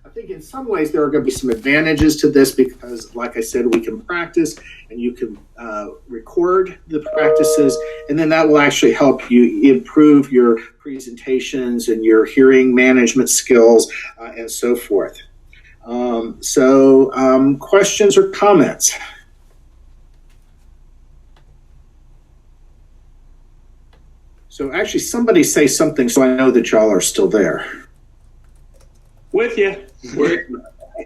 I think in some ways there are going to be some advantages to this because, like I said, we can practice and you can record the practices, and then that will actually help you improve your presentations and your hearing management skills and so forth. Questions or comments? So actually, somebody say something so I know that y'all are still there. With you.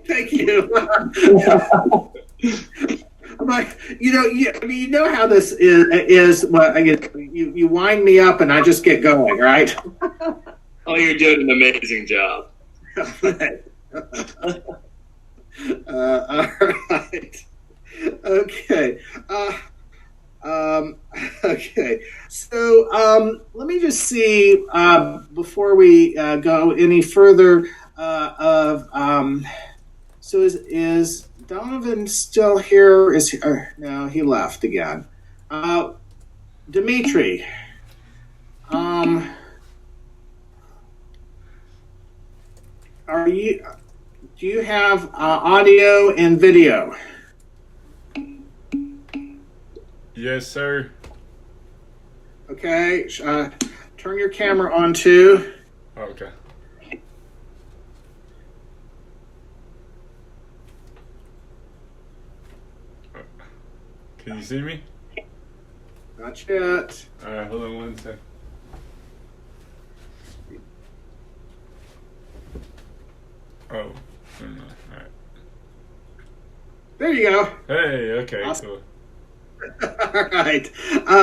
Thank you. I'm like, you know how this is. Well, I guess you wind me up and I just get going, right? Oh, you're doing an amazing job. All right. Okay. Okay. So let me just see before we go any further. So is Donovan still here? Is he, no, he left again. Dimitri. Do you have audio and video? Yes, sir. Okay. Turn your camera on too. Okay. Can you see me? Not yet. All right, hold on one second. Oh, all right. There you go. Hey, okay, awesome. Cool. All right.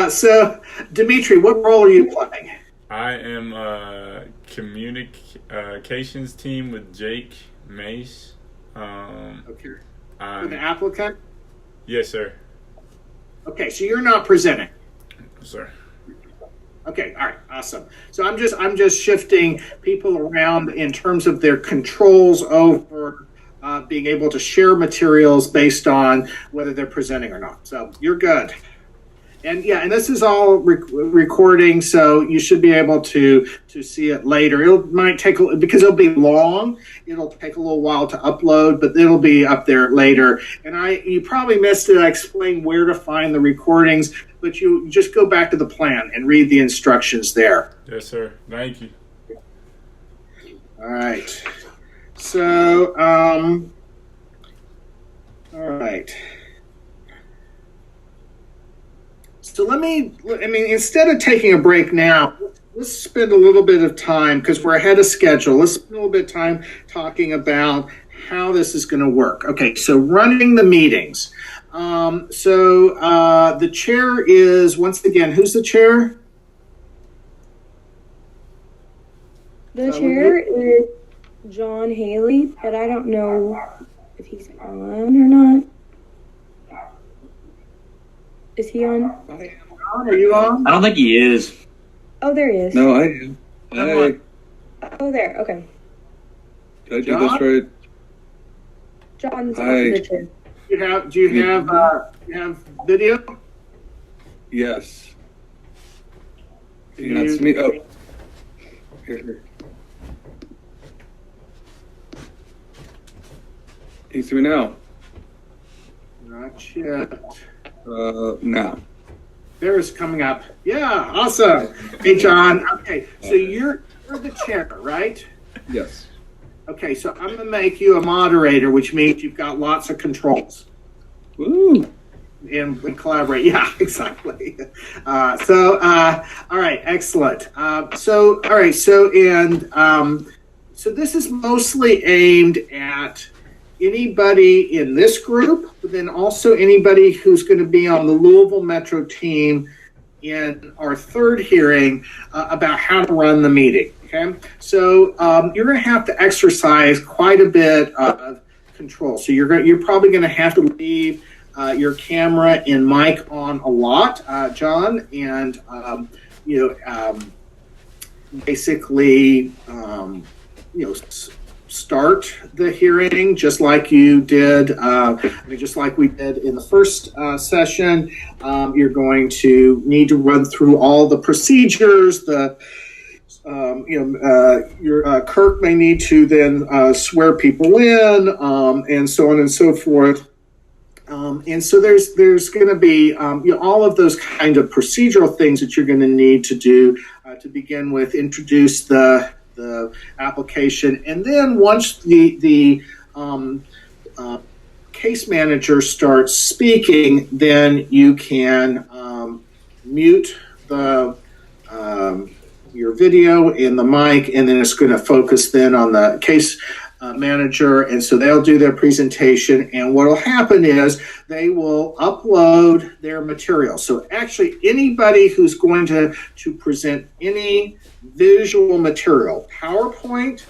So, Dimitri, what role are you playing? I am communications team with Jake Mace. Okay. For the applicant? Yes, sir. Okay, so you're not presenting. Sir. Okay, all right, awesome. So I'm just shifting people around in terms of their controls over being able to share materials based on whether they're presenting or not. So you're good. And yeah, and this is all recording, so you should be able to see it later. It might take because it'll be long. It'll take a little while to upload, but it'll be up there later. And you probably missed it. I explained where to find the recordings, but you just go back to the plan and read the instructions there. Yes, sir. Thank you. All right. So, all right. So instead of taking a break now, let's spend a little bit of time, because we're ahead of schedule. Let's spend a little bit of time talking about how this is going to work. Okay, so running the meetings. The chair is, once again, who's the chair? The chair is John Haley, but I don't know if he's on or not. Is he on? Are you on? I don't think he is. Oh, there he is. No, I am. Hey. Oh, there. Okay. Did I do this right? John's Hi. on the chair. Do you have video? Yes. Can you not see me? Oh. Here. Can you see me now? Not yet. Now. There is coming up. Yeah, awesome. Hey, John. Okay, so you're the chair, right? Yes. Okay, so I'm going to make you a moderator, which means you've got lots of controls. Woo! And collaborate. Yeah, exactly. All right, excellent. So this is mostly aimed at anybody in this group, but then also anybody who's going to be on the Louisville Metro team in our third hearing about how to run the meeting. Okay, so you're going to have to exercise quite a bit of control. So you're probably going to have to leave your camera and mic on a lot, John, and basically start the hearing just like you did, just like we did in the first session. You're going to need to run through all the procedures, the your Kirk may need to then swear people in, and so on and so forth. And so there's going to be all of those kind of procedural things that you're going to need to do to begin with, introduce the application, and then once the case manager starts speaking, then you can mute the your video and the mic, and then it's going to focus then on the case manager, and so they'll do their presentation, and what will happen is they will upload their material. So actually anybody who's going to present any visual material, PowerPoint,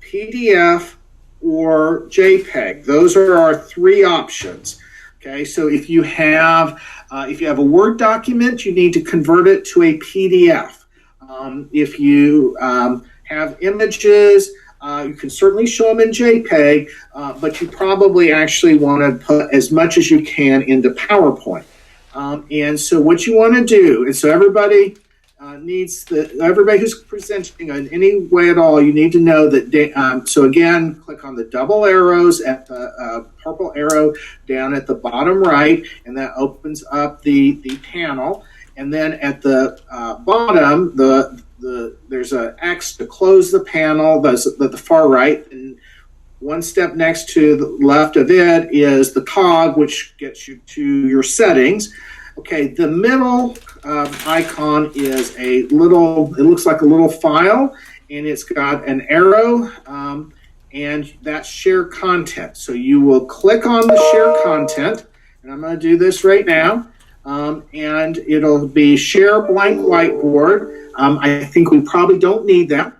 PDF, or JPEG, those are our three options. Okay, so if you have a Word document, you need to convert it to a PDF. If you have images, you can certainly show them in JPEG, but you probably actually want to put as much as you can into PowerPoint. And so what you want to do, and so everybody everybody who's presenting in any way at all, you need to know that, so again, click on the double arrows at the purple arrow down at the bottom right, and that opens up the panel. And then at the bottom, there's an X to close the panel. That's at the far right. And one step next to the left of it is the cog, which gets you to your settings. Okay, the middle icon is it looks like a little file, and it's got an arrow, and that's share content. So you will click on the share content, and I'm going to do this right now. And it'll be share blank whiteboard. I think we probably don't need that.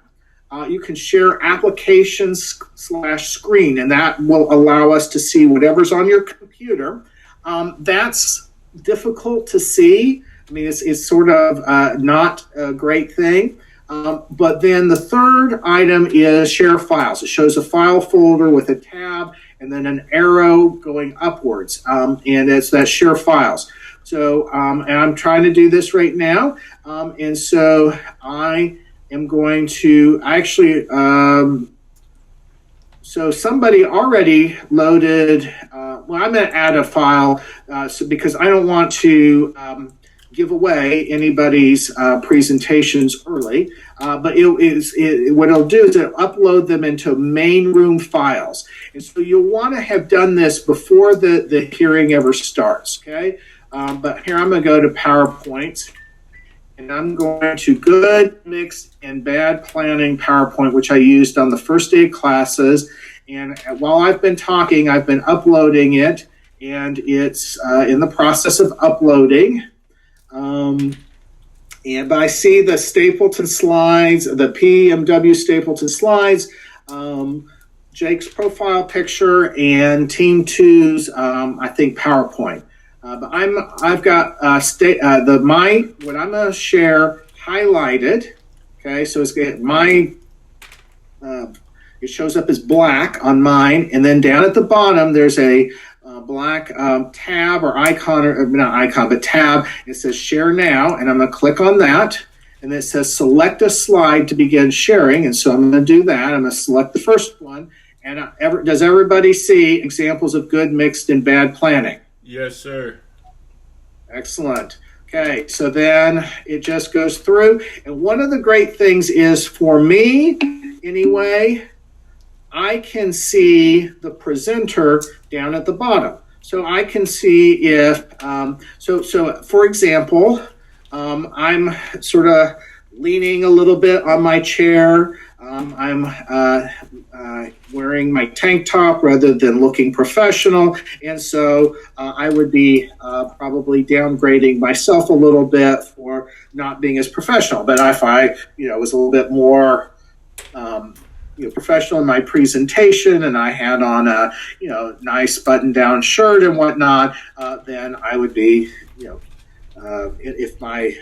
You can share applications/screen, and that will allow us to see whatever's on your computer. That's difficult to see. I mean, it's sort of not a great thing. But then the third item is share files. It shows a file folder with a tab and then an arrow going upwards, and it's that share files. So, and I'm trying to do this right now. And so I am going to actually, so somebody already loaded, well, I'm going to add a file because I don't want to give away anybody's presentations early. But what it'll do is it'll upload them into main room files. And so you'll want to have done this before the hearing ever starts, okay? But here I'm going to go to PowerPoint, and I'm going to Good, Mixed, and Bad Planning PowerPoint, which I used on the first day of classes. And while I've been talking, I've been uploading it, and it's in the process of uploading. But I see the Stapleton slides, the PMW Stapleton slides, Jake's profile picture, and Team 2's, I think, PowerPoint. But I've got what I'm going to share highlighted. Okay, so it's it shows up as black on mine, and then down at the bottom there's a black tab or icon, or not icon, but tab. It says share now, and I'm going to click on that, and it says select a slide to begin sharing, and so I'm going to do that. I'm going to select the first one, and does everybody see examples of good, mixed, and bad planning? Yes, sir. Excellent. Okay, so then it just goes through, and one of the great things is, for me anyway, I can see the presenter down at the bottom. So I can see if, so for example, I'm sort of leaning a little bit on my chair. I'm wearing my tank top rather than looking professional. And so I would be probably downgrading myself a little bit for not being as professional. But if I, was a little bit more professional in my presentation, and I had on a nice button-down shirt and whatnot, then I would be if my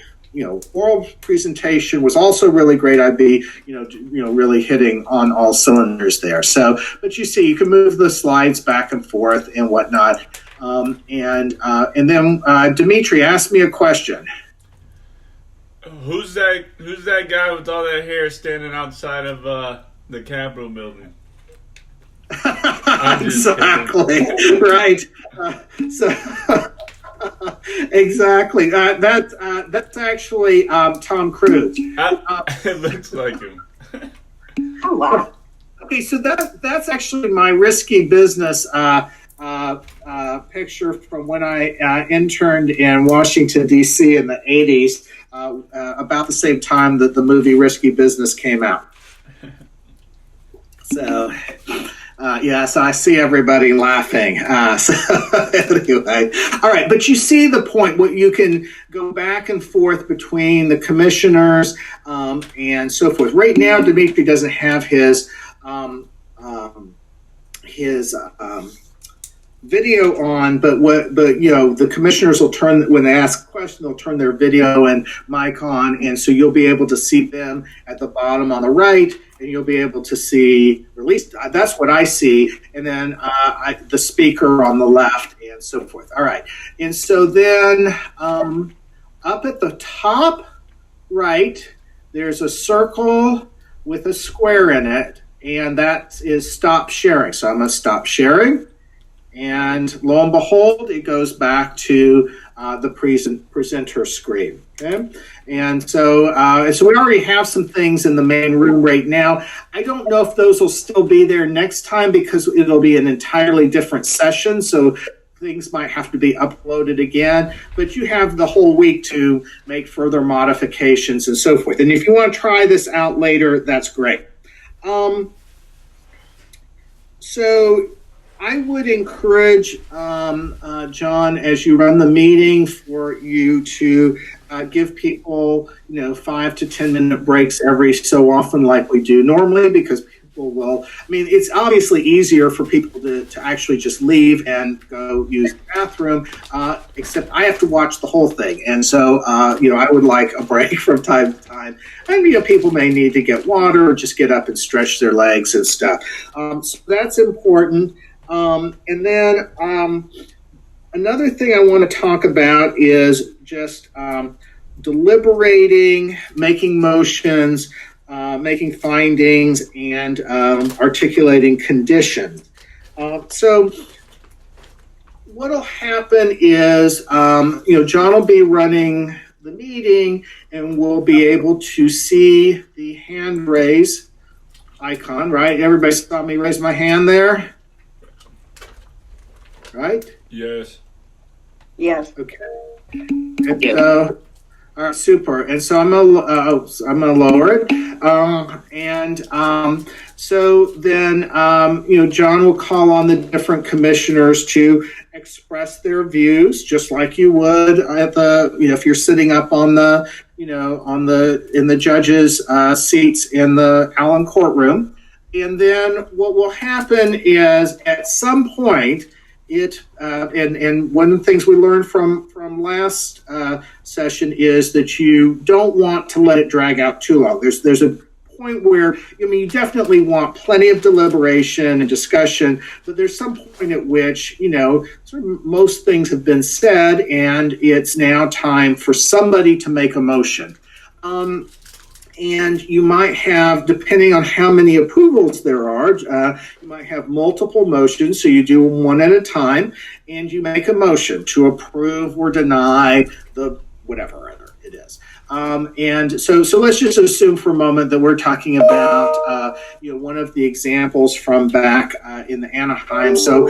oral presentation was also really great, I'd be really hitting on all cylinders there. So, but you see, you can move the slides back and forth and whatnot, and then Dimitri asked me a question. Who's that guy with all that hair standing outside of the Capitol building? I'm just Exactly. Right. So exactly. That's actually Tom Cruise. it looks like him. Oh, wow. Okay, so that's actually my risky business picture from when I interned in Washington D.C. in the '80s, about the same time that the movie Risky Business came out. So. So I see everybody laughing. So anyway, all right. But you see the point. What you can go back and forth between the commissioners and so forth. Right now, Dimitri doesn't have his video on, but the commissioners will turn, when they ask a question, they'll turn their video and mic on, and so you'll be able to see them at the bottom on the right, and you'll be able to see, or at least that's what I see, and then the speaker on the left, and so forth. All right, and so then up at the top right, there's a circle with a square in it, and that is stop sharing. So I'm going to stop sharing. And lo and behold, it goes back to the presenter screen. Okay, and so we already have some things in the main room right now. I don't know if those will still be there next time because it'll be an entirely different session. So things might have to be uploaded again. But you have the whole week to make further modifications and so forth. And if you want to try this out later, that's great. So I would encourage, John, as you run the meeting, for you to give people, 5 to 10 minute breaks every so often, like we do normally, because people will. I mean, it's obviously easier for people to actually just leave and go use the bathroom. Except I have to watch the whole thing, and so I would like a break from time to time. And people may need to get water or just get up and stretch their legs and stuff. So that's important. And then another thing I want to talk about is just deliberating, making motions, making findings, and articulating conditions. So what will happen is, John will be running the meeting, and we'll be able to see the hand raise icon, right? Everybody saw me raise my hand there? Right? Yes. Yes. Okay. And so, all right, super. And so I'm gonna lower it. So then, John will call on the different commissioners to express their views, just like you would at the, if you're sitting up on the, in the judges' seats in the Allen courtroom. And then what will happen is at some point, and one of the things we learned from last session is that you don't want to let it drag out too long. There's a point where, you definitely want plenty of deliberation and discussion, but there's some point at which, sort of most things have been said, and it's now time for somebody to make a motion. And you might have, depending on how many approvals there are, you might have multiple motions. So you do one at a time, and you make a motion to approve or deny the whatever other it is. And so let's just assume for a moment that we're talking about, one of the examples from back in the Anaheim. So,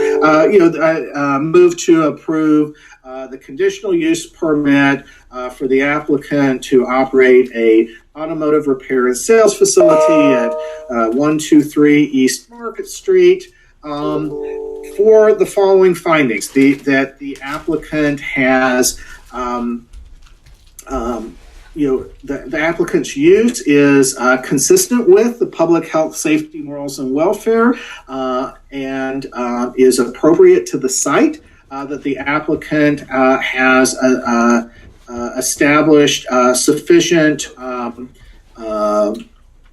move to approve the conditional use permit for the applicant to operate a automotive repair and sales facility at 123 East Market Street for the following findings: that the applicant has the applicant's use is consistent with the public health, safety, morals, and welfare, and is appropriate to the site. That the applicant has established sufficient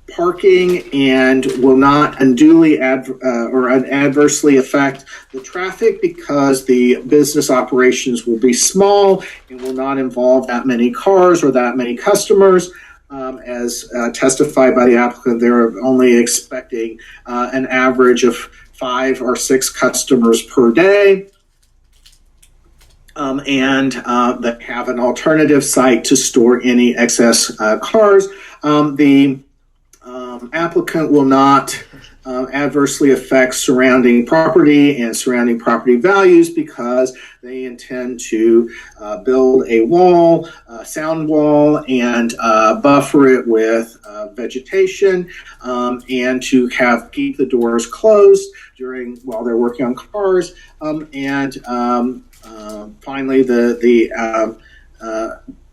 parking and will not unduly or adversely affect the traffic because the business operations will be small and will not involve that many cars or that many customers. As testified by the applicant, they're only expecting an average of 5 or 6 customers per day. And that have an alternative site to store any excess cars. The applicant will not adversely affect surrounding property and surrounding property values because they intend to build a wall, a sound wall, and buffer it with vegetation, and to keep the doors closed while they're working on cars, finally, the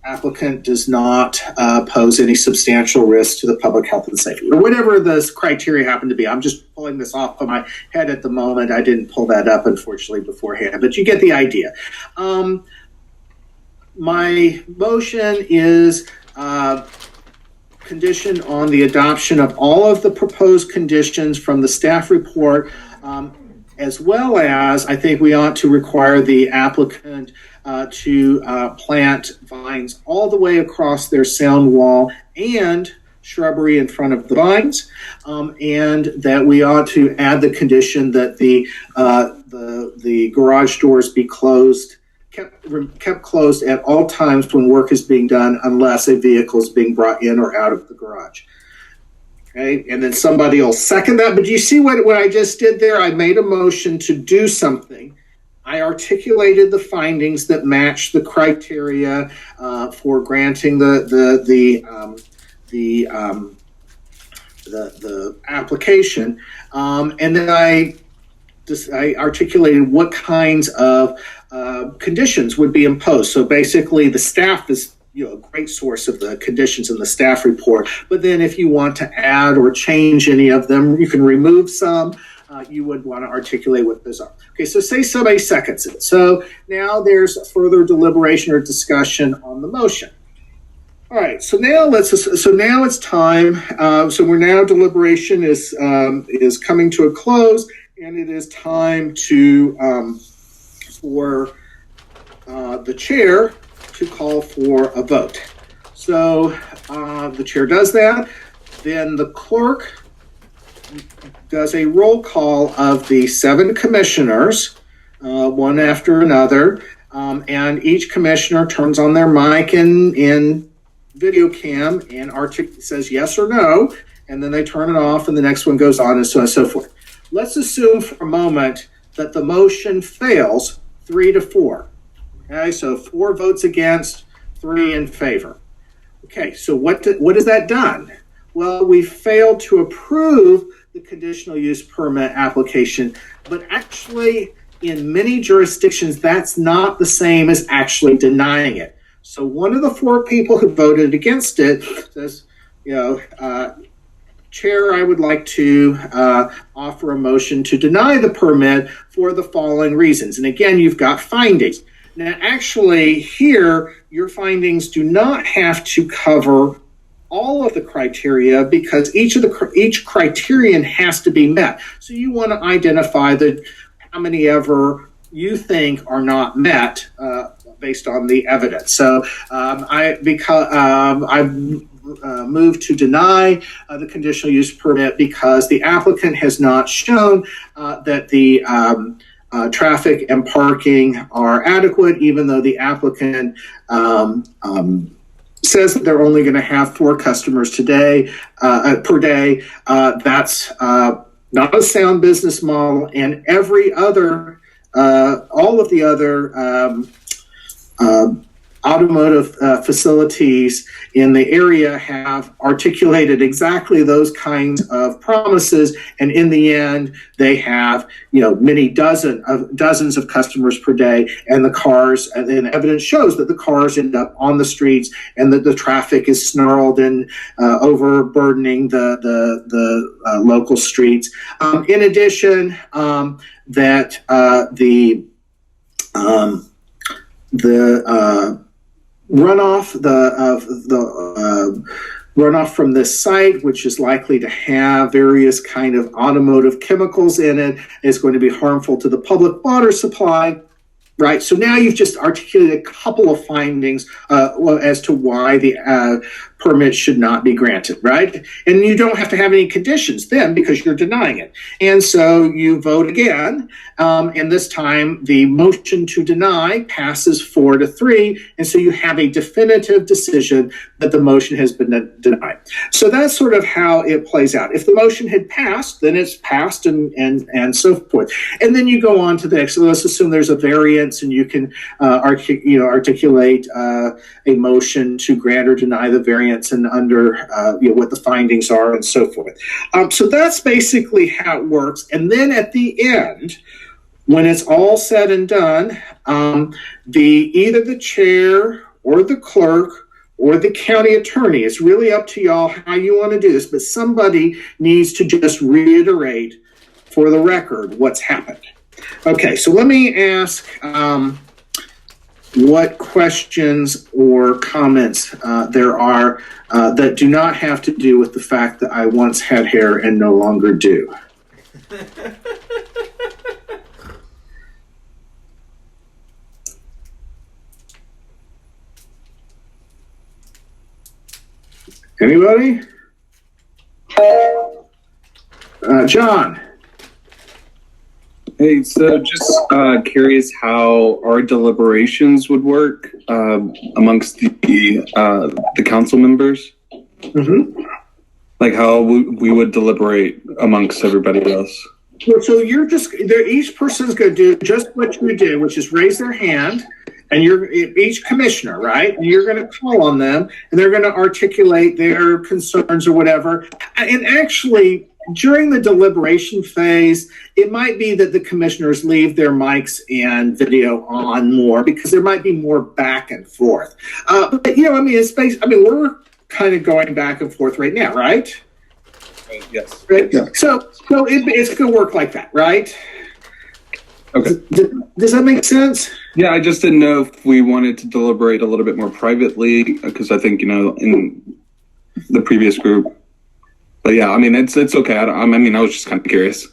applicant does not pose any substantial risk to the public health and safety, or whatever the criteria happen to be. I'm just pulling this off of my head at the moment. I didn't pull that up, unfortunately, beforehand, but you get the idea. My motion is conditioned on the adoption of all of the proposed conditions from the staff report, as well as I think we ought to require the applicant to plant vines all the way across their sound wall and shrubbery in front of the vines, and that we ought to add the condition that the garage doors be kept closed at all times when work is being done, unless a vehicle is being brought in or out of the garage. Okay, and then somebody will second that. But do you see what I just did there? I made a motion to do something. I articulated the findings that match the criteria for granting the application, and then I articulated what kinds of conditions would be imposed. So basically, the staff is a great source of the conditions in the staff report. But then if you want to add or change any of them, you can remove some. You would want to articulate what those are. Okay, so say somebody seconds it. So now there's further deliberation or discussion on the motion. All right, so now it's time. So we're now deliberation is coming to a close, and it is time for the chair to call for a vote. So the chair does that. Then the clerk does a roll call of the 7 commissioners, one after another, and each commissioner turns on their mic and video cam and says yes or no, and then they turn it off, and the next one goes on, and so on and so forth. Let's assume for a moment that the motion fails 3-4. Okay, so 4 votes against, 3 in favor. Okay, so what has that done? Well, we failed to approve the conditional use permit application, but actually in many jurisdictions, that's not the same as actually denying it. So one of the 4 people who voted against it says, Chair, I would like to offer a motion to deny the permit for the following reasons. And again, you've got findings. Now, actually, here, your findings do not have to cover all of the criteria because each criterion has to be met. So you want to identify how many ever you think are not met based on the evidence. So I moved to deny the conditional use permit because the applicant has not shown that the traffic and parking are adequate, even though the applicant says that they're only going to have 4 customers per day. That's not a sound business model, and all of the other automotive facilities in the area have articulated exactly those kinds of promises, and in the end, they have many dozens of customers per day, and the cars, and evidence shows that the cars end up on the streets, and that the traffic is snarled and overburdening the local streets. In addition, that the runoff, runoff from this site, which is likely to have various kind of automotive chemicals in it, is going to be harmful to the public water supply. Right. So now you've just articulated a couple of findings as to why the permit should not be granted. Right. And you don't have to have any conditions then because you're denying it. And so you vote again. And this time the motion to deny passes 4-3. And so you have a definitive decision that the motion has been denied. So that's sort of how it plays out. If the motion had passed, then it's passed and so forth. And then you go on to the next. So let's assume there's a variance and you can articulate a motion to grant or deny the variance and under what the findings are and so forth. So that's basically how it works. And then at the end, when it's all said and done, either the chair or the clerk or the county attorney, it's really up to y'all how you want to do this, but somebody needs to just reiterate for the record what's happened. Okay, so let me ask what questions or comments there are that do not have to do with the fact that I once had hair and no longer do. Anybody? John. Hey, so just curious how our deliberations would work amongst the council members. Mm-hmm. Like how we would deliberate amongst everybody else. So you're just each person's going to do just what you did, which is raise their hand, and you're each commissioner, right? And you're going to call on them, and they're going to articulate their concerns or whatever. And actually, during the deliberation phase, it might be that the commissioners leave their mics and video on more because there might be more back and forth. But we're kind of going back and forth right now, right? Yes. Right. Yeah. So it's going to work like that, right? Okay. Does that make sense? Yeah, I just didn't know if we wanted to deliberate a little bit more privately because I think in the previous group. But yeah, I mean, it's okay. I was just kind of curious.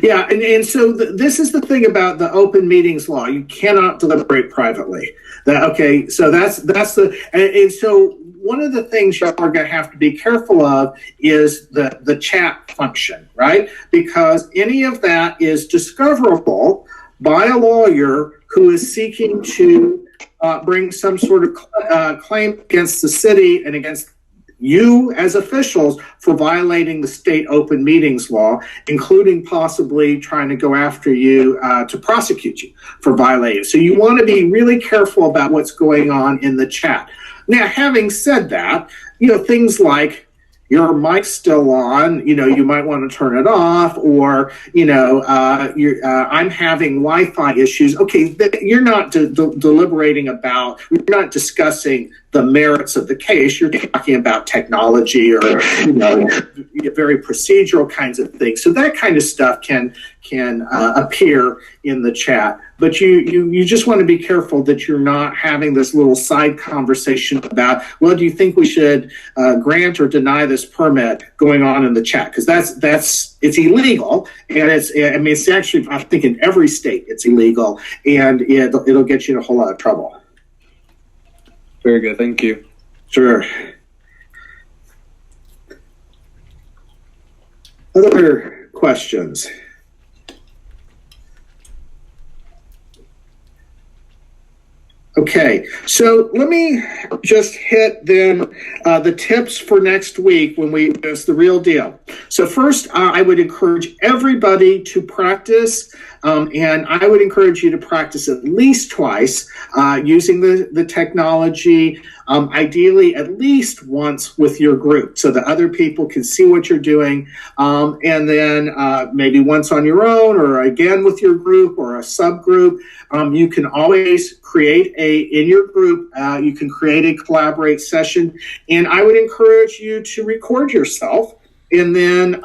Yeah, and so this is the thing about the open meetings law. You cannot deliberate privately. So that's the and so one of the things y'all are going to have to be careful of is the chat function, right? Because any of that is discoverable by a lawyer who is seeking to bring some sort of claim against the city and against you as officials for violating the state open meetings law, including possibly trying to go after you to prosecute you for violating. So you want to be really careful about what's going on in the chat. Now, having said that, things like your mic's still on, you might want to turn it off, or, I'm having Wi-Fi issues. Okay, you're not deliberating about, you're not discussing the merits of the case. You're talking about technology or, very procedural kinds of things. So that kind of stuff can appear in the chat. But you just want to be careful that you're not having this little side conversation about, well, do you think we should grant or deny this permit going on in the chat? Because it's illegal, and it's actually, I think in every state it's illegal, and it'll get you in a whole lot of trouble. Very good, thank you. Sure. Other questions? Okay, so let me just hit then the tips for next week when it's the real deal. So first, I would encourage everybody to practice, and I would encourage you to practice at least twice using the technology, ideally at least once with your group so that other people can see what you're doing, and then maybe once on your own or again with your group or a subgroup. You can always create in your group, you can create a collaborate session, and I would encourage you to record yourself and then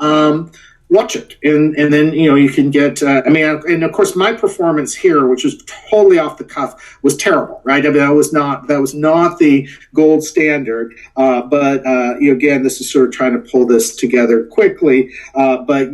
watch it, and then you can get. And of course, my performance here, which was totally off the cuff, was terrible, right? I mean, that was not the gold standard. But again, this is sort of trying to pull this together quickly. But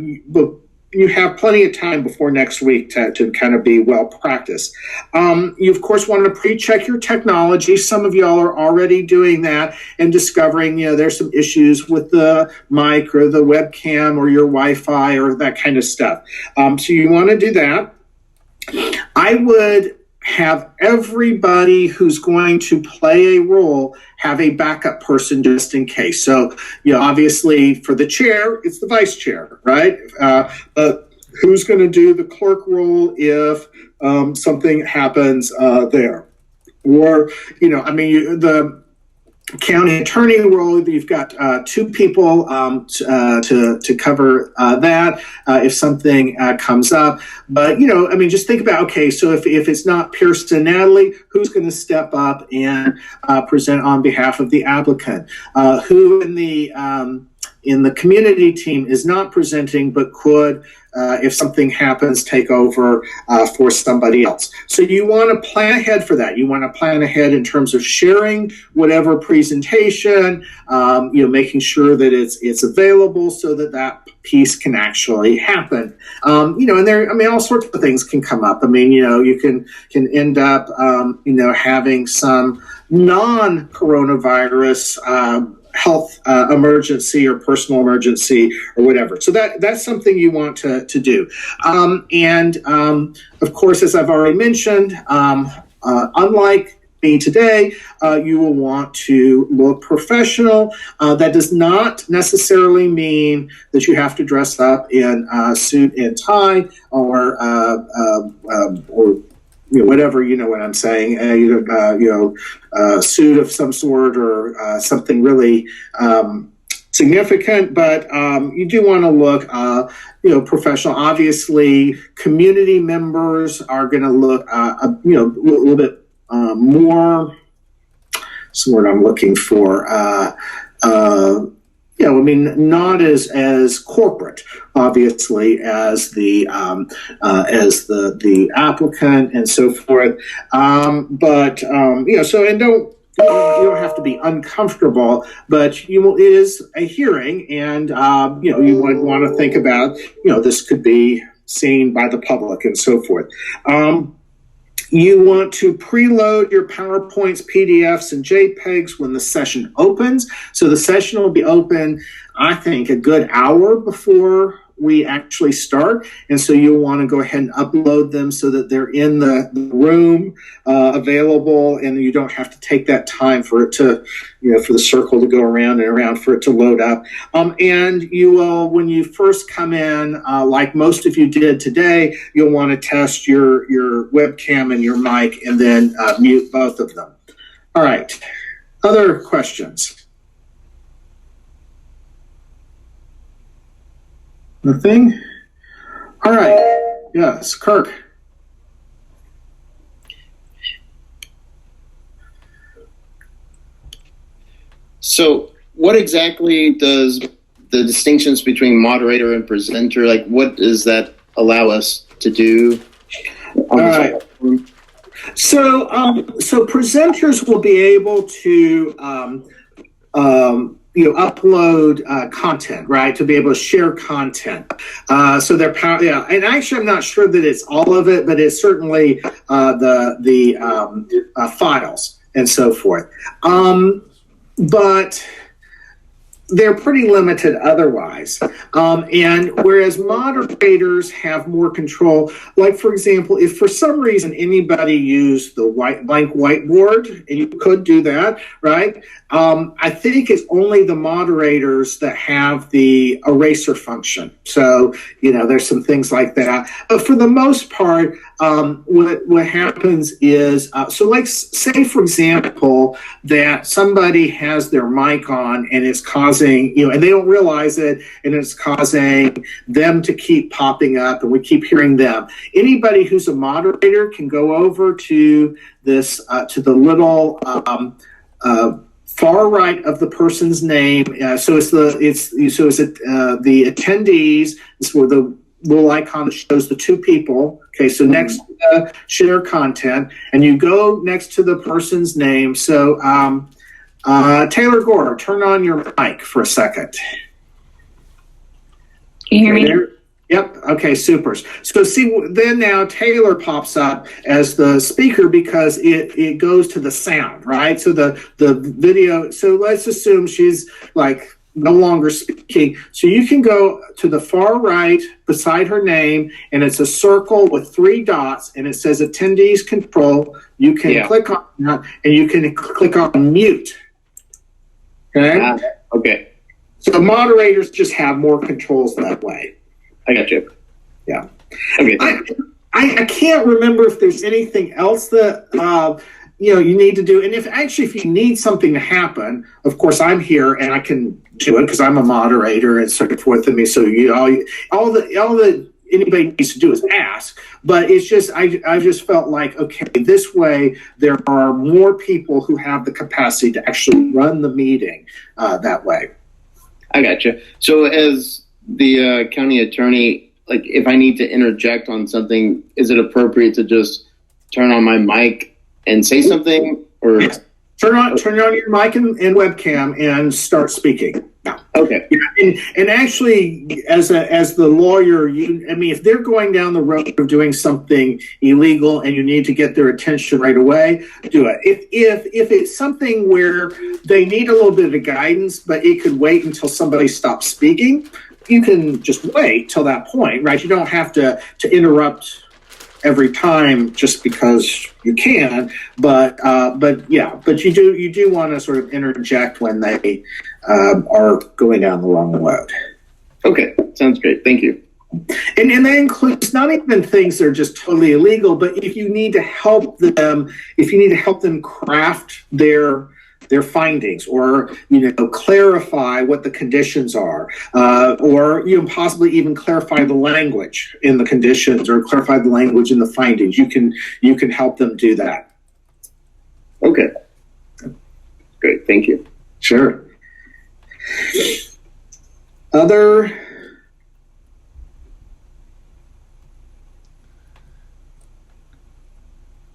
you have plenty of time before next week to kind of be well practiced. You, of course, want to pre-check your technology. Some of y'all are already doing that and discovering, there's some issues with the mic or the webcam or your Wi-Fi or that kind of stuff. So you want to do that. I would have everybody who's going to play a role have a backup person just in case. So, obviously for the chair, it's the vice chair, right? But who's going to do the clerk role if something happens there? Or, the county attorney role, you've got two people to cover that if something comes up. But, just think about, okay, so if it's not Kirsten and Natalie, who's going to step up and present on behalf of the applicant? Who in the community team is not presenting but could, if something happens, take over for somebody else. So you want to plan ahead for that. You want to plan ahead in terms of sharing whatever presentation, making sure that it's available so that piece can actually happen. And there, all sorts of things can come up. You can end up, having some non-coronavirus health emergency or personal emergency or whatever. So that's something you want to do. Of course, as I've already mentioned, unlike me today, you will want to look professional. That does not necessarily mean that you have to dress up in a suit and tie or whatever, what I'm saying, a suit of some sort or something really significant, but you do want to look, professional. Obviously, community members are going to look, a little bit more. What's the word I'm looking for? Not as corporate, obviously, as the applicant and so forth. You don't have to be uncomfortable, but it is a hearing, and you would want to think about, this could be seen by the public and so forth. You want to preload your PowerPoints, PDFs, and JPEGs when the session opens. So the session will be open, I think, a good hour before we actually start. And so you'll want to go ahead and upload them so that they're in the room available, and you don't have to take that time for it to, for the circle to go around and around for it to load up. And you will, when you first come in, like most of you did today, you'll want to test your webcam and your mic and then mute both of them. All right. Other questions? Nothing? All right. Yes, Kirk. So what exactly does the distinctions between moderator and presenter, what does that allow us to do? All right. So presenters will be able to upload content, right? To be able to share content. So they're and actually, I'm not sure that it's all of it, but it's certainly the files and so forth. But they're pretty limited otherwise. And whereas moderators have more control, like, for example, if for some reason anybody used the blank whiteboard, and you could do that, right? I think it's only the moderators that have the eraser function. So, there's some things like that. But for the most part, what happens is, so like, say, for example, that somebody has their mic on and it's causing, and they don't realize it, and it's causing them to keep popping up, and we keep hearing them. Anybody who's a moderator can go over to this, to the little far right of the person's name. So it's the attendees. It's where the little icon that shows the two people. Okay, so next to the share content, and you go next to the person's name. So Taylor Gore, turn on your mic for a second. Can you hear me? There. Yep. Okay. Super. So see, then now Taylor pops up as the speaker because it goes to the sound, right? So the video. So let's assume she's like no longer speaking. So you can go to the far right beside her name, and it's a circle with 3 dots, and it says attendees control. You can click on that, and you can click on mute. Okay. Okay. So moderators just have more controls that way. I got you. Yeah. Okay. I can't remember if there's anything else that you need to do. And if you need something to happen, of course I'm here and I can do it because I'm a moderator and so forth. And me, so all that anybody needs to do is ask. But it's just I just felt like, okay, this way there are more people who have the capacity to actually run the meeting that way. I got you. So as the county attorney, like if I need to interject on something, is it appropriate to just turn on my mic and say something, or yes. Turn on your mic and webcam and start speaking. No. Okay. And actually, as the lawyer, if they're going down the road of doing something illegal and you need to get their attention right away, do it. If it's something where they need a little bit of guidance, but it could wait until somebody stops speaking, you can just wait till that point, right? You don't have to interrupt every time just because you can, but you do want to sort of interject when they are going down the wrong road. Okay, sounds great. Thank you. And that includes not even things that are just totally illegal, but if you need to help them craft their findings, or clarify what the conditions are, or possibly even clarify the language in the conditions, or clarify the language in the findings. You can help them do that. Okay, great. Thank you. Sure. Other.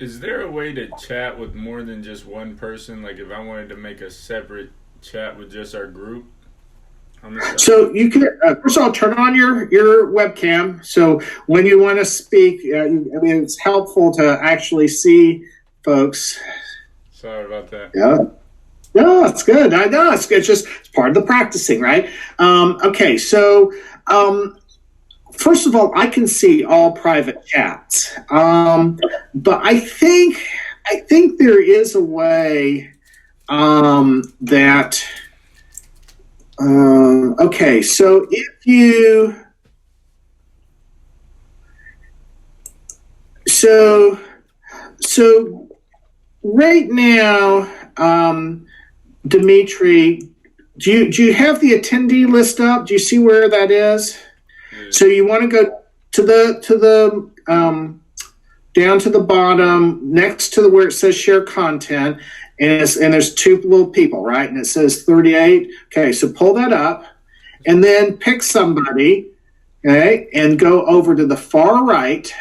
Is there a way to chat with more than just one person? Like if I wanted to make a separate chat with just our group? So you can, first of all, turn on your webcam. So when you want to speak, it's helpful to actually see folks. Sorry about that. Yeah. No, it's good. I know it's good. It's part of the practicing, right? Okay. So, first of all, I can see all private chats, but I think there is a way that. Okay, so if you so right now, Dimitri, do you have the attendee list up? Do you see where that is? So you want to go to the down to the bottom next to where it says share content, and there's 2 little people, right? And it says 38. Okay, so pull that up, and then pick somebody, okay, and go over to the far right,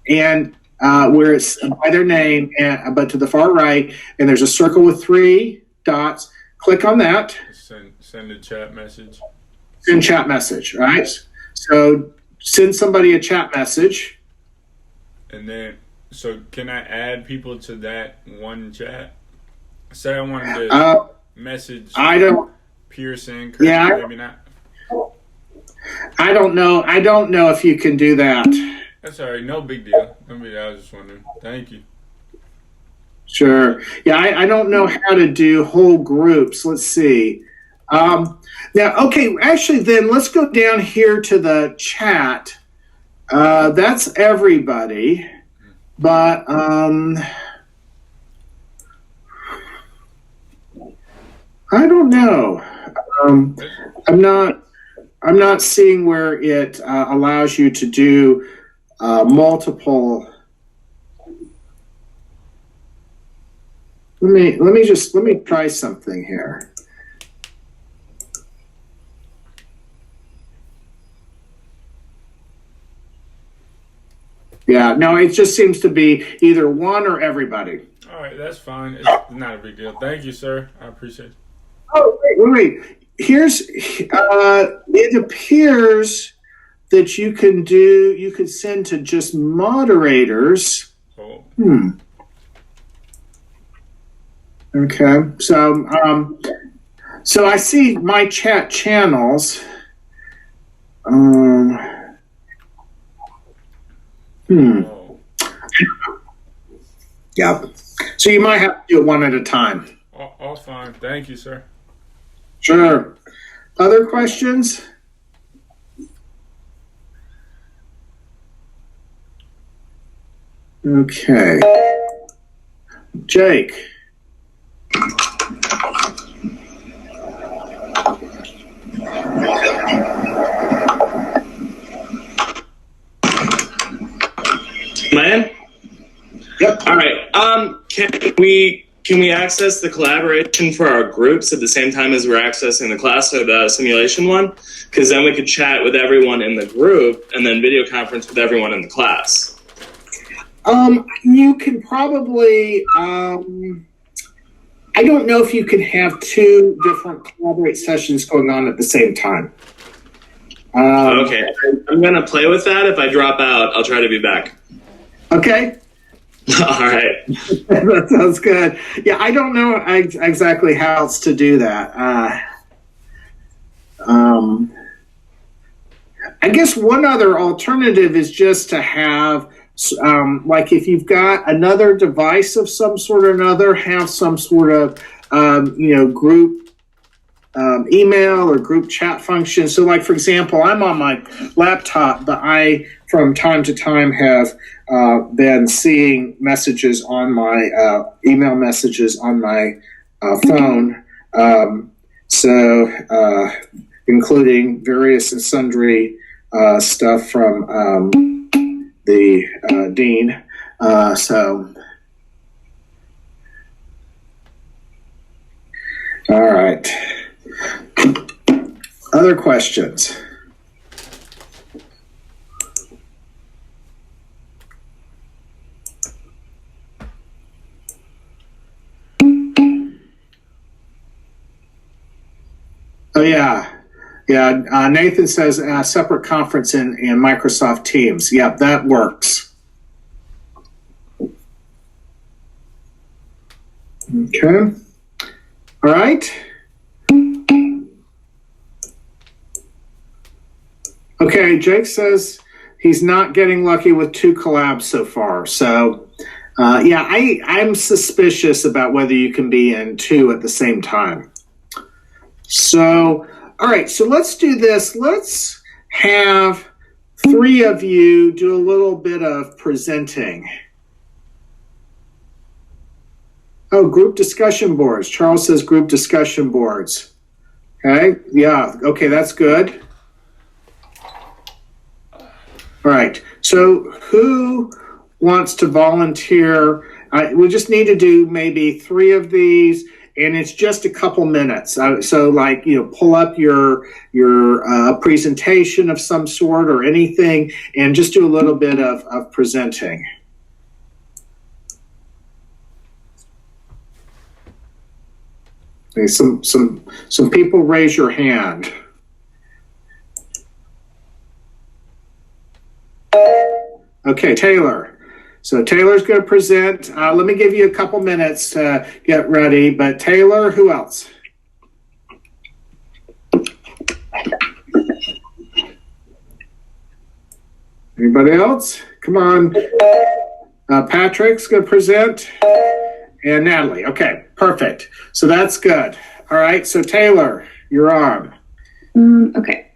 and where it's by their name, but to the far right, and there's a circle with 3 dots. Click on that. Send a chat message. Send chat message, right? So send somebody a chat message. And then, so can I add people to that one chat? Say I wanted to message Pearson. Kirsten, yeah. Maybe not. I don't know if you can do that. That's all right. No big deal. I was just wondering. Thank you. Sure. Yeah, I don't know how to do whole groups. Let's see. Now, okay, actually, then let's go down here to the chat. That's everybody, but I don't know. I'm not seeing where it allows you to do multiple. Let me try something here. Yeah, no, it just seems to be either one or everybody. All right, that's fine. It's not a big deal. Thank you, sir. I appreciate it. Oh, wait. Here's it appears that you could send to just moderators. Oh. Okay, so I see my chat channels. Oh. Yeah. So you might have to do it one at a time. All fine. Thank you, sir. Sure. Other questions? Okay. Jake. Man? Yep. All right. Can we access the collaboration for our groups at the same time as we're accessing the class or the simulation one? Because then we could chat with everyone in the group and then video conference with everyone in the class. You can probably. I don't know if you can have two different collaborate sessions going on at the same time. Okay, I'm gonna play with that. If I drop out, I'll try to be back. Okay. All right. That sounds good. Yeah, I don't know exactly how else to do that. I guess one other alternative is just to have, like, if you've got another device of some sort or another, have some sort of, group email or group chat function. So, like, for example, I'm on my laptop, but I, from time to time, have been seeing messages on my email messages on my phone. Including various and sundry stuff from the dean. All right. Other questions? Oh, yeah. Yeah, Nathan says separate conference in Microsoft Teams. Yep, that works. Okay. All right. Okay, Jake says he's not getting lucky with 2 collabs so far. So, I'm suspicious about whether you can be in 2 at the same time. So, all right, so let's do this. Let's have 3 of you do a little bit of presenting. Oh, group discussion boards. Charles says group discussion boards. Okay, yeah, okay, that's good. All right, so who wants to volunteer? We just need to do maybe 3 of these, and it's just a couple minutes. So, like, pull up your presentation of some sort or anything, and just do a little bit of presenting. Okay, some people raise your hand. Okay, Taylor. So Taylor's going to present. Let me give you a couple minutes to get ready. But Taylor, who else? Anybody else? Come on. Patrick's going to present. And Natalie. Okay, perfect. So that's good. All right, so Taylor, you're on. Okay.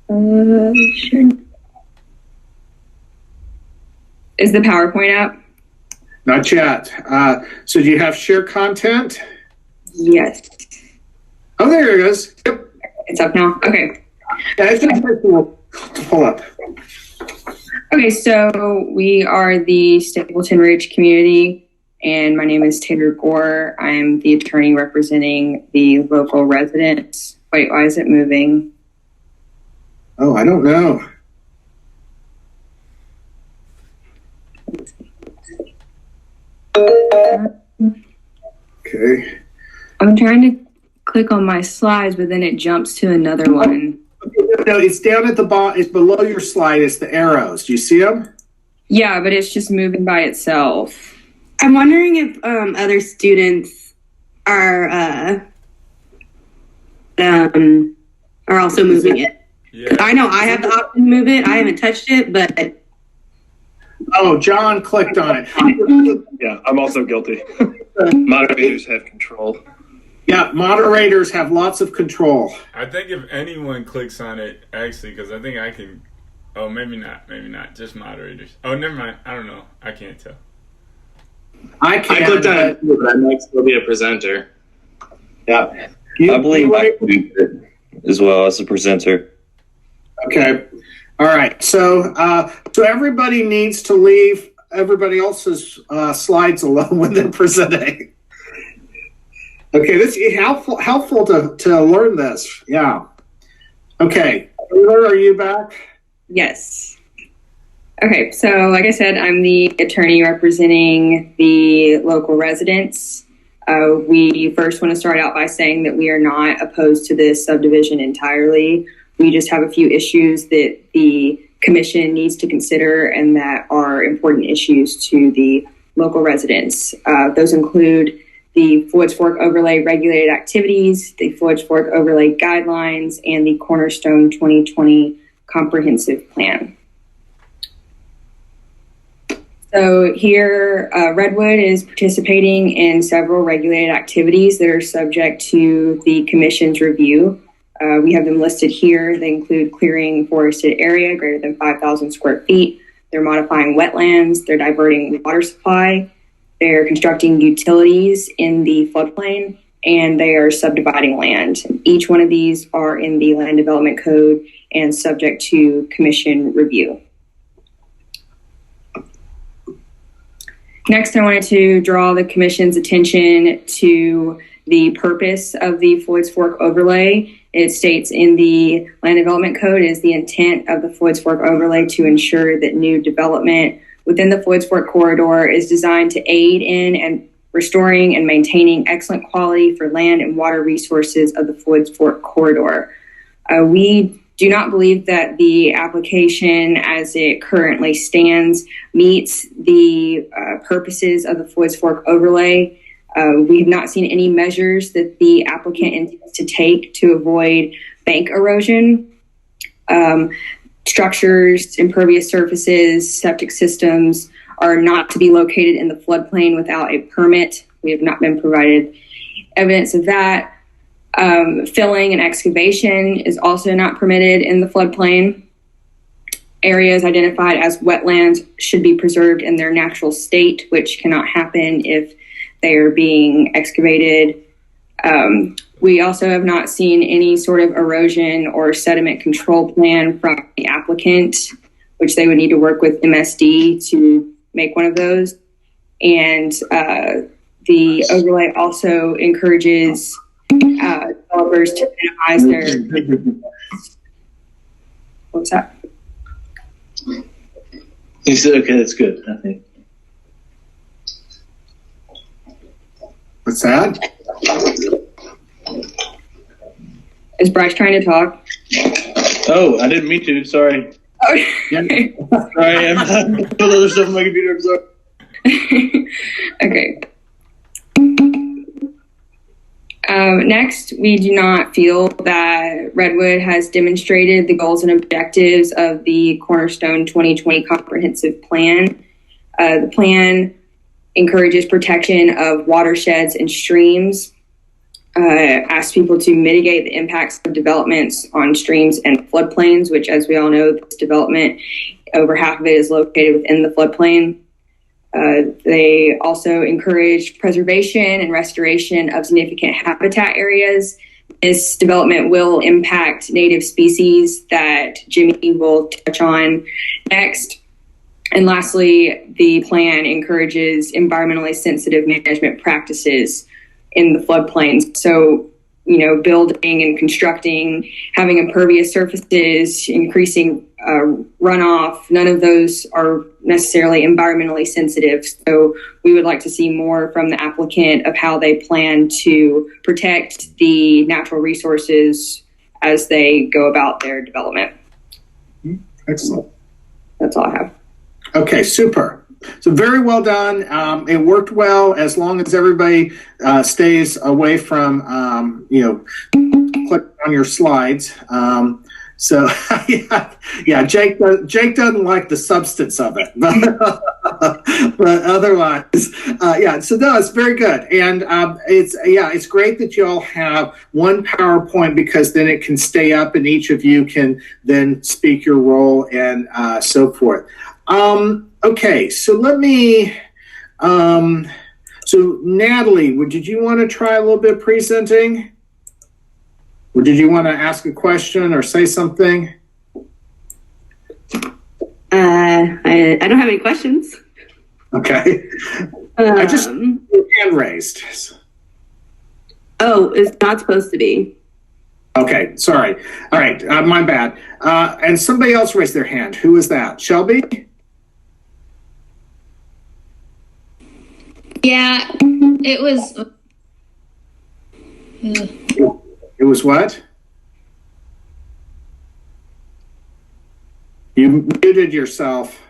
Sure. Is the PowerPoint up? Not yet. So do you have share content? Yes. Oh, there it is. Yep. It's up now? Okay. Yeah, it's just to pull up. Okay, so we are the Stapleton Ridge Community and my name is Taylor Gore. I'm the attorney representing the local residents. Wait, why is it moving? Oh, I don't know. Okay. I'm trying to click on my slides, but then it jumps to another one. No, it's down at the bottom. It's below your slide. It's the arrows. Do you see them? Yeah, but it's just moving by itself. I'm wondering if other students are also moving it. Yeah. I know I have the option to move it. I haven't touched it, but Oh, John clicked on it. Yeah, I'm also guilty. Moderators have control. Yeah, moderators have lots of control. I think if anyone clicks on it, actually, because I think I can. Oh, maybe not. Maybe not. Just moderators. Oh, never mind. I don't know. I can't tell. I can. I clicked on it, but I might still be a presenter. Yeah. I believe I can do it as well as a presenter. Okay. All right. So everybody needs to leave everybody else's slides alone when they're presenting. Okay. This is helpful to learn this. Yeah. Okay. Taylor, are you back? Yes. Okay, so like I said, I'm the attorney representing the local residents. We first want to start out by saying that we are not opposed to this subdivision entirely. We just have a few issues that the commission needs to consider and that are important issues to the local residents. Those include the Floyd's Fork Overlay Regulated Activities, the Floyd's Fork Overlay Guidelines, and the Cornerstone 2020 Comprehensive Plan. So here, Redwood is participating in several regulated activities that are subject to the commission's review. We have them listed here. They include clearing forested area greater than 5,000 square feet. They're modifying wetlands. They're diverting water supply. They're constructing utilities in the floodplain, and they are subdividing land. Each one of these are in the Land Development Code and subject to commission review. Next, I wanted to draw the commission's attention to the purpose of the Floyd's Fork overlay. It states in the Land Development Code is the intent of the Floyd's Fork overlay to ensure that new development within the Floyd's Fork corridor is designed to aid in and restoring and maintaining excellent quality for land and water resources of the Floyd's Fork corridor. We do not believe that the application as it currently stands meets the purposes of the Floyd's Fork overlay. We have not seen any measures that the applicant intends to take to avoid bank erosion. Structures, impervious surfaces, septic systems are not to be located in the floodplain without a permit. We have not been provided evidence of that. Filling and excavation is also not permitted in the floodplain. Areas identified as wetlands should be preserved in their natural state, which cannot happen if they are being excavated. We also have not seen any sort of erosion or sediment control plan from the applicant, which they would need to work with MSD to make one of those. And the overlay also encourages developers to minimize their... What's that? He said, okay, that's good, I think. What's that? Is Bryce trying to talk? Oh, I didn't mean to, sorry. Okay. Sorry, I'm doing other stuff on my computer, I'm sorry. Okay. Next, we do not feel that Redwood has demonstrated the goals and objectives of the Cornerstone 2020 Comprehensive Plan. The plan encourages protection of watersheds and streams, asks people to mitigate the impacts of developments on streams and floodplains, which, as we all know, this development, over half of it is located within the floodplain. They also encourage preservation and restoration of significant habitat areas. This development will impact native species that Jimmy will touch on next. And lastly, the plan encourages environmentally sensitive management practices in the floodplains. So, building and constructing, having impervious surfaces, increasing runoff, none of those are necessarily environmentally sensitive. So we would like to see more from the applicant of how they plan to protect the natural resources as they go about their development. Excellent. That's all I have. Okay, super. So very well done. It worked well as long as everybody stays away from, click on your slides. So yeah, Jake doesn't like the substance of it, but otherwise, yeah. So no, it's very good, and it's great that you all have one PowerPoint because then it can stay up, and each of you can then speak your role and so forth. Okay, so let me. So Natalie, did you want to try a little bit presenting? Or did you want to ask a question or say something? I don't have any questions. Okay. I just hand raised. Oh, it's not supposed to be. Okay, sorry. All right, my bad. And somebody else raised their hand. Who was that? Shelby? Yeah, it was. It was what? You muted yourself.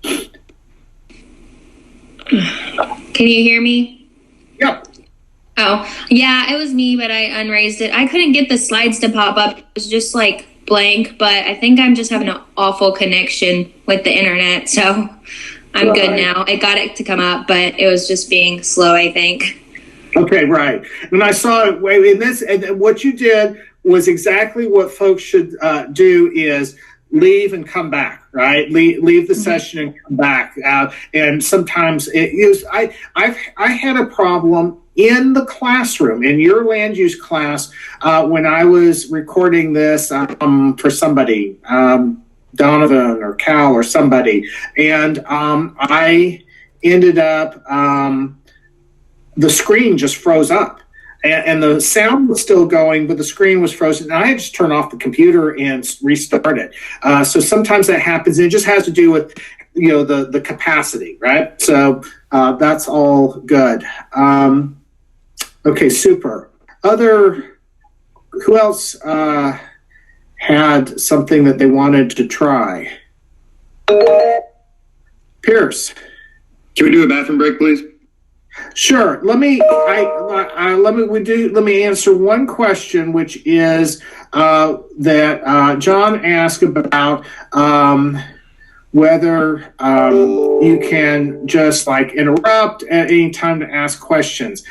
Can you hear me? Yep. Oh, yeah, it was me, but I unraised it. I couldn't get the slides to pop up. It was just like blank, but I think I'm just having an awful connection with the internet, so I'm good now. I got it to come up, but it was just being slow, I think. Okay, right. And I saw it in this, and what you did was exactly what folks should do is leave and come back, right? Leave the session and come back. And sometimes it is, I had a problem in the classroom, in your land use class, when I was recording this for somebody, Donovan or Cal or somebody. And I ended up, the screen just froze up. And the sound was still going, but the screen was frozen. And I had to turn off the computer and restart it. So sometimes that happens. And it just has to do with, the capacity, right? So that's all good. Okay, super. Who else had something that they wanted to try? Pierce. Can we do a bathroom break, please? Sure. Let me answer one question, which is that John asked about whether you can just interrupt at any time to ask questions.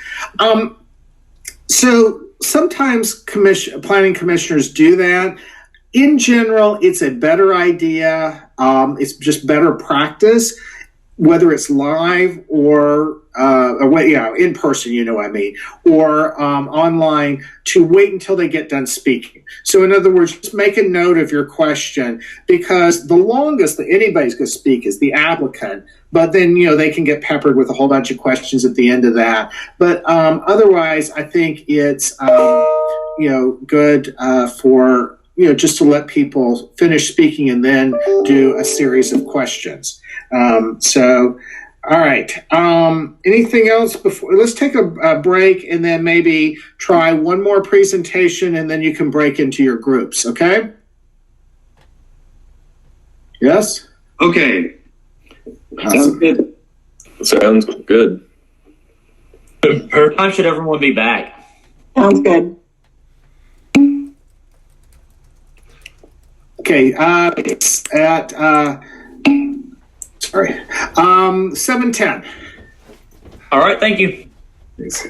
So sometimes planning commissioners do that. In general, it's a better idea. It's just better practice, whether it's live or in person, what I mean, or online, to wait until they get done speaking. So in other words, just make a note of your question, because the longest that anybody's going to speak is the applicant, but then, they can get peppered with a whole bunch of questions at the end of that. But otherwise, I think it's, good for, just to let people finish speaking and then do a series of questions. All right. Anything else before? Let's take a break and then maybe try one more presentation, and then you can break into your groups. Okay? Yes? Okay. Sounds good. Sounds good. Per time should everyone be back? Sounds good. Okay. It's at 7:10. All right. Thank you. Thanks.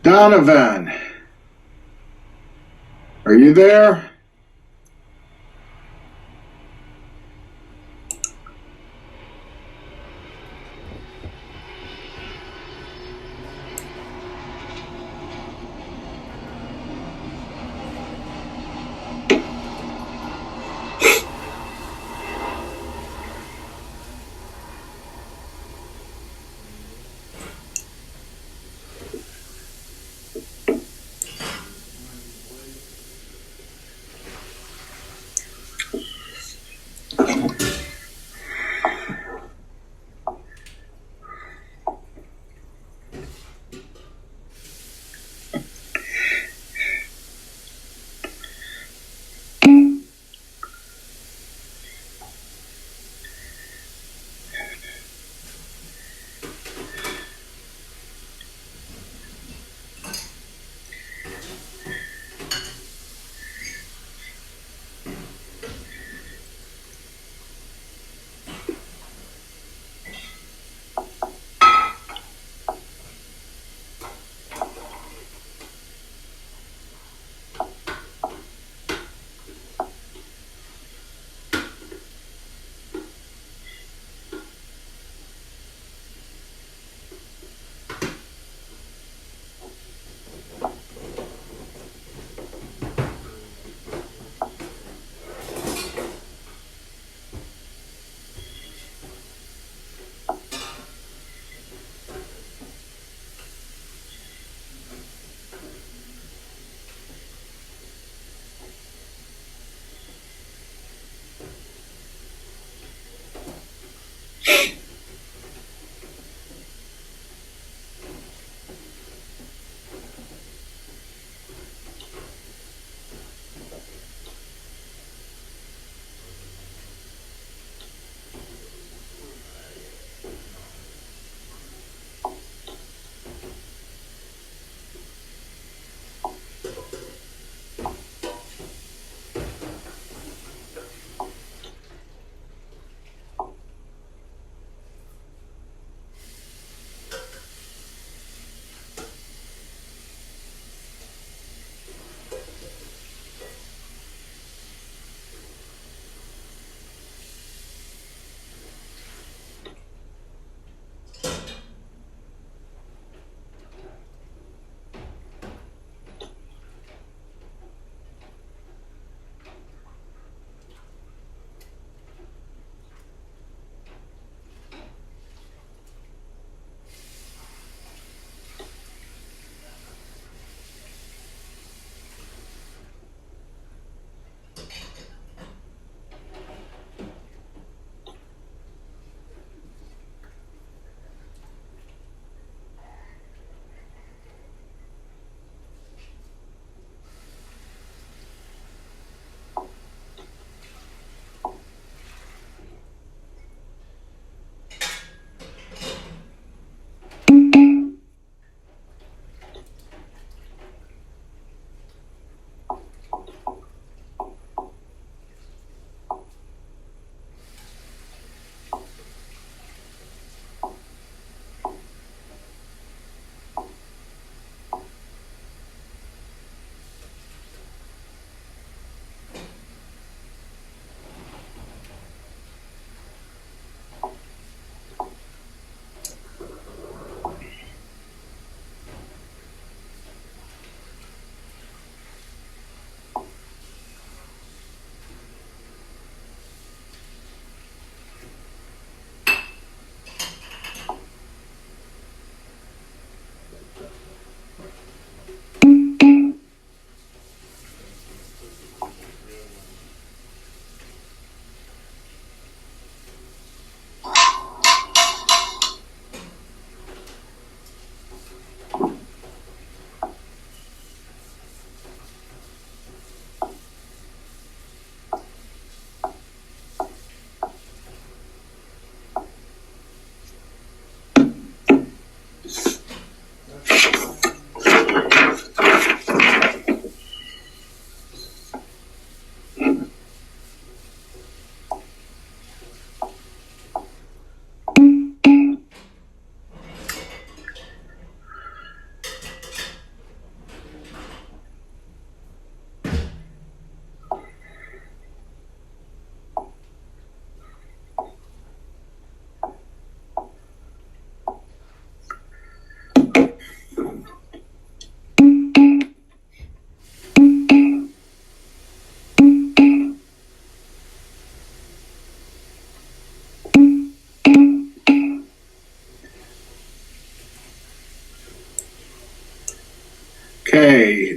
Donovan, are you there?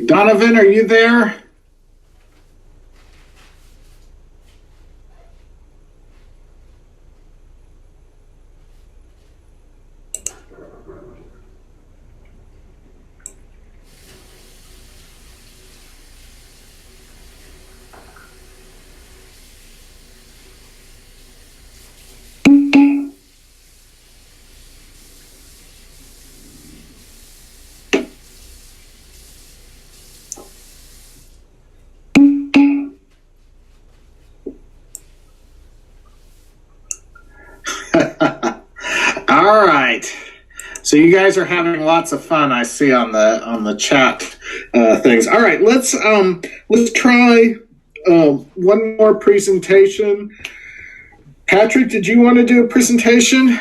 Donovan, are you there? All right. So you guys are having lots of fun, I see on the chat things. All right, let's try one more presentation. Patrick, did you want to do a presentation?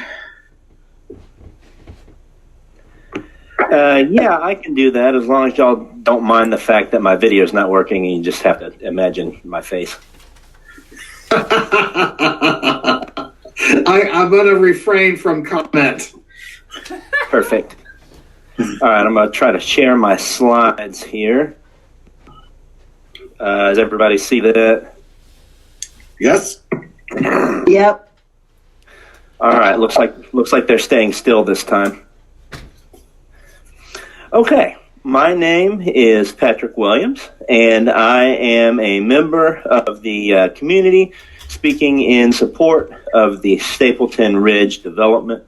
Yeah, I can do that as long as y'all don't mind the fact that my video is not working and you just have to imagine my face. I'm going to refrain from comment. Perfect. All right, I'm going to try to share my slides here. Does everybody see that? Yes. Yep. All right, looks like they're staying still this time. Okay, my name is Patrick Williams, and I am a member of the community speaking in support of the Stapleton Ridge development.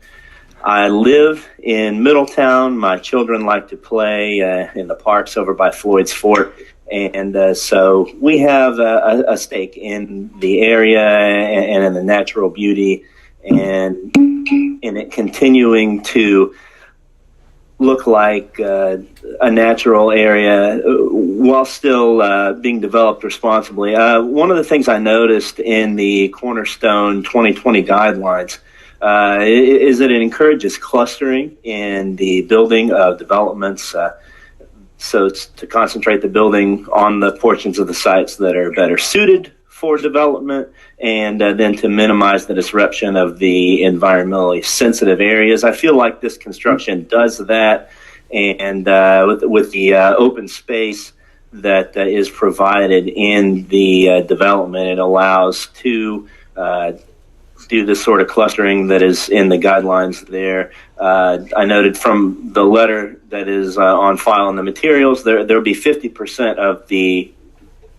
I live in Middletown. My children like to play in the parks over by Floyd's Fort, and so we have a stake in the area and in the natural beauty and in it continuing to look like a natural area while still being developed responsibly. One of the things I noticed in the Cornerstone 2020 guidelines is that it encourages clustering in the building of developments. So it's to concentrate the building on the portions of the sites that are better suited for development, and then to minimize the disruption of the environmentally sensitive areas. I feel like this construction does that, and with the open space that is provided in the development, it allows to do this sort of clustering that is in the guidelines there. I noted from the letter that is on file in the materials, there'll be 50% of the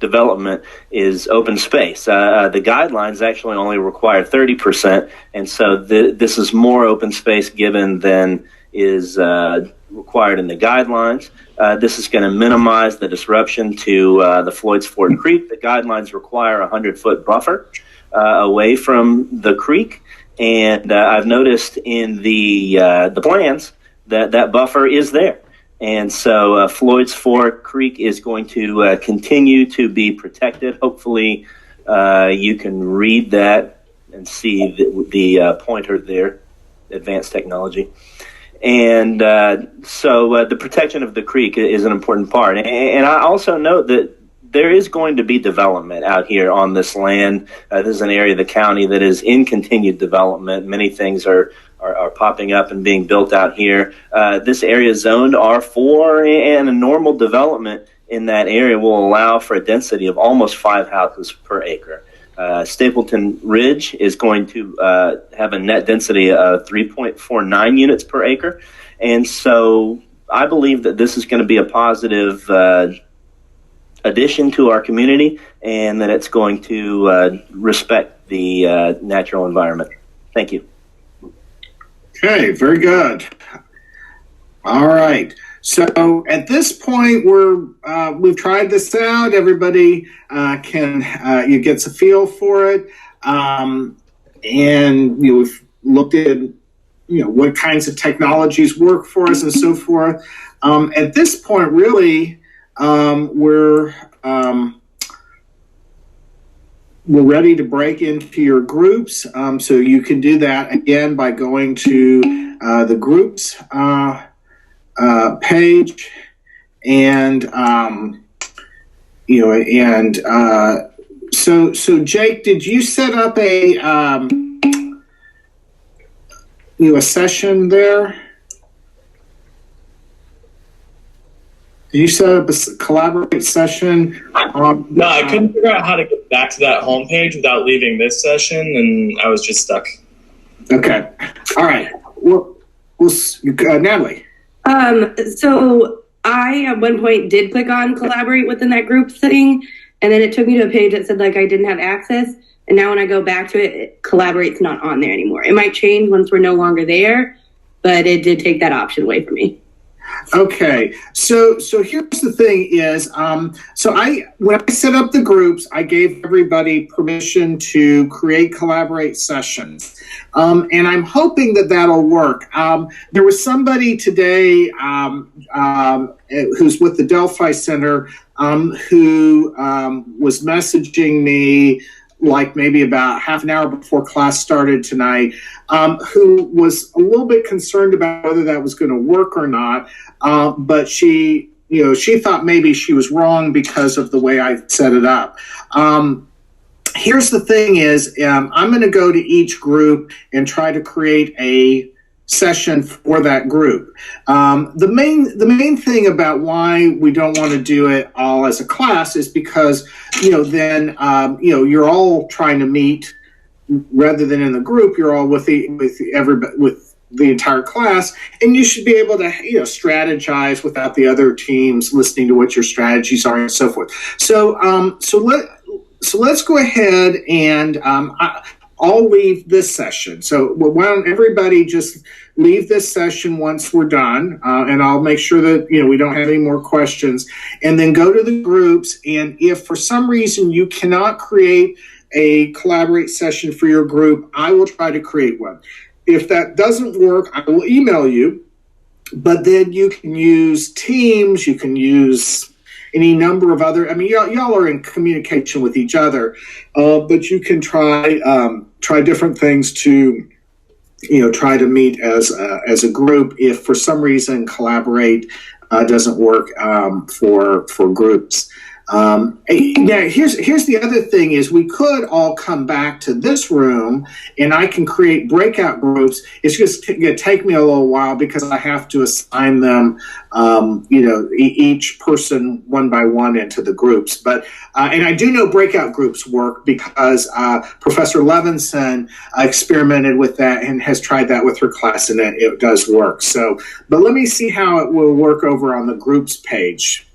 development is open space. The guidelines actually only require 30%, and so this is more open space given than is required in the guidelines. This is going to minimize the disruption to the Floyd's Fort Creek. The guidelines require a 100-foot buffer away from the creek, and I've noticed in the plans that buffer is there. And so Floyd's Fort Creek is going to continue to be protected. Hopefully you can read that and see the pointer there, advanced technology. And so the protection of the creek is an important part. And I also note that there is going to be development out here on this land. This is an area of the county that is in continued development. Many things are popping up and being built out here. This area is zoned R4, and a normal development in that area will allow for a density of almost 5 houses per acre. Stapleton Ridge is going to have a net density of 3.49 units per acre. And so I believe that this is going to be a positive addition to our community, and that it's going to respect the natural environment. Thank you. Okay, very good. All right. So at this point, we've tried this out. Everybody you gets a feel for it, and we've looked at what kinds of technologies work for us and so forth. At this point, really, we're ready to break into your groups. So you can do that again by going to the groups page, and so Jake, did you set up a session there? You set up a collaborate session. No, I couldn't figure out how to get back to that homepage without leaving this session, and I was just stuck. Okay. All right. Well, Natalie. So I at one point did click on collaborate within that group thing, and then it took me to a page that said like I didn't have access. And now when I go back to it, collaborate's not on there anymore. It might change once we're no longer there, but it did take that option away from me. Okay, so here's the thing is, when I set up the groups, I gave everybody permission to create collaborate sessions, and I'm hoping that that'll work. There was somebody today who's with the Delphi Center who was messaging me like maybe about half an hour before class started tonight, who was a little bit concerned about whether that was going to work or not. But she thought maybe she was wrong because of the way I set it up. Here's the thing is, I'm going to go to each group and try to create a session for that group. The main thing about why we don't want to do it all as a class is because, then you're all trying to meet rather than in the group. You're all with everybody, with the entire class, and you should be able to strategize without the other teams listening to what your strategies are and so forth. So let's go ahead and I'll leave this session. So why don't everybody just leave this session once we're done, and I'll make sure that we don't have any more questions, and then go to the groups. And if for some reason you cannot create a collaborate session for your group, I will try to create one. If that doesn't work, I will email you, but then you can use Teams, you can use any number of other, y'all are in communication with each other, but you can try different things to, try to meet as a group if for some reason collaborate doesn't work for groups. Now, here's the other thing is we could all come back to this room and I can create breakout groups. It's just going to take me a little while because I have to assign them, each person one by one into the groups. But and I do know breakout groups work because Professor Levinson experimented with that and has tried that with her class, and it does work. So, but let me see how it will work over on the groups page.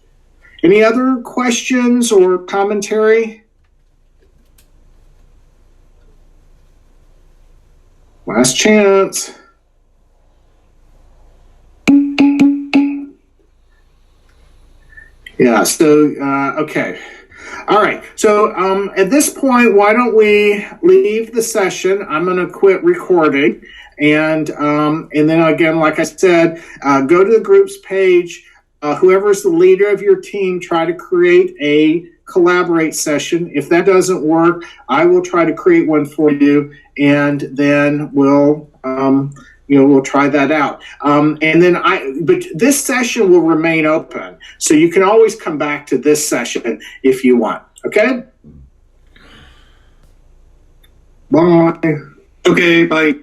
Any other questions or commentary? Last chance. Yeah, so, okay. All right, so at this point, why don't we leave the session? I'm going to quit recording. And then again, like I said, go to the groups page. Whoever's the leader of your team, try to create a collaborate session. If that doesn't work, I will try to create one for you, and then we'll try that out. But this session will remain open, so you can always come back to this session if you want. Okay? Bye. Okay, bye.